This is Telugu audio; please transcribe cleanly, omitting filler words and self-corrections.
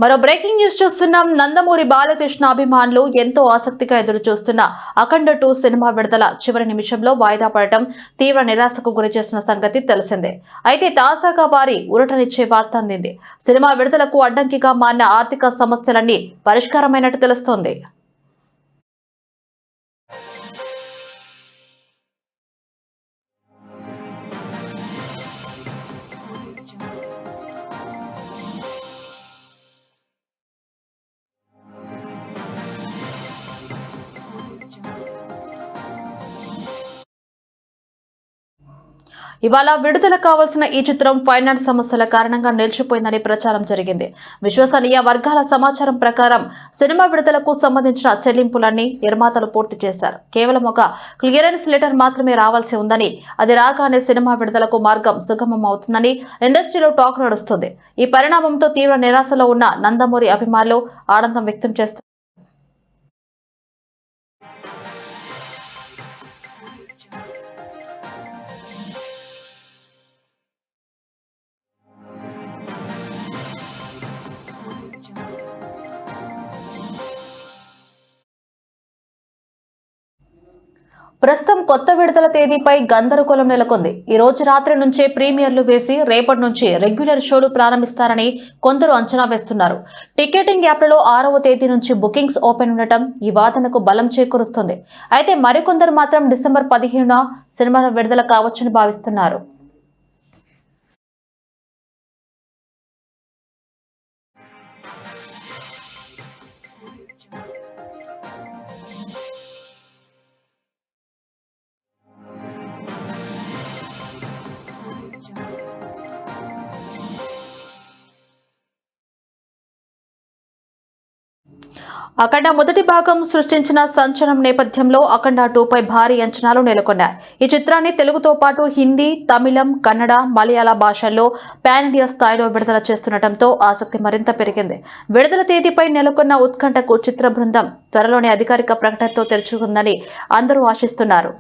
మరో బ్రేకింగ్ న్యూస్ చూస్తున్నాం. నందమూరి బాలకృష్ణ అభిమానులు ఎంతో ఆసక్తిగా ఎదురు చూస్తున్న అఖండ 2 సినిమా విడుదల చివరి నిమిషంలో వాయిదా పడటం తీవ్ర నిరాశకు గురిచేసిన సంగతి తెలిసిందే. అయితే తాజాగా వారి ఊరటనిచ్చే వార్త అందింది. సినిమా విడుదలకు అడ్డంకిగా మారిన ఆర్థిక సమస్యలన్నీ పరిష్కారమైనట్టు తెలుస్తోంది. ఇవాళ విడుదల కావాల్సిన ఈ చిత్రం ఫైనాన్స్ సమస్యల కారణంగా నిలిచిపోయిందని ప్రచారం జరిగింది. విశ్వసనీయ వర్గాల సమాచారం ప్రకారం సినిమా విడుదలకు సంబంధించిన చెల్లింపులన్నీ నిర్మాతలు పూర్తి చేశారు. కేవలం ఒక క్లియరెన్స్ లెటర్ మాత్రమే రావాల్సి ఉందని, అది రాగానే సినిమా విడుదలకు మార్గం సుగమం అవుతుందని ఇండస్ట్రీలో టాక్ నడుస్తుంది. ఈ పరిణామంతో తీవ్ర నిరాశలో ఉన్న నందమూరి అభిమానులు ఆనందం వ్యక్తం చేస్తున్నారు. ప్రస్తుతం కొత్త విడుదల తేదీపై గందరగోళం నెలకొంది. ఈ రోజు రాత్రి నుంచే ప్రీమియర్లు వేసి రేపటి నుంచి రెగ్యులర్ షోలు ప్రారంభిస్తారని కొందరు అంచనా వేస్తున్నారు. టికెటింగ్ యాప్లలో 6వ తేదీ నుంచి బుకింగ్స్ ఓపెన్ ఉండటం ఈ వాదనకు బలం చేకూరుస్తుంది. అయితే మరికొందరు మాత్రం డిసెంబర్ 15న సినిమా విడుదల కావచ్చని భావిస్తున్నారు. అఖండ మొదటి భాగం సృష్టించిన సంచలనం నేపథ్యంలో అఖండ 2పై భారీ అంచనాలు నెలకొన్నాయి. ఈ చిత్రాన్ని తెలుగుతో పాటు హిందీ, తమిళం, కన్నడ, మలయాళ భాషల్లో పాన్ ఇండియా స్థాయిలో విడుదల చేస్తుండటంతో ఆసక్తి మరింత పెరిగింది. విడుదల తేదీపై నెలకొన్న ఉత్కంఠకు చిత్ర బృందం త్వరలోనే అధికారిక ప్రకటనతో తెరుచుకుందని అందరూ ఆశిస్తున్నారు.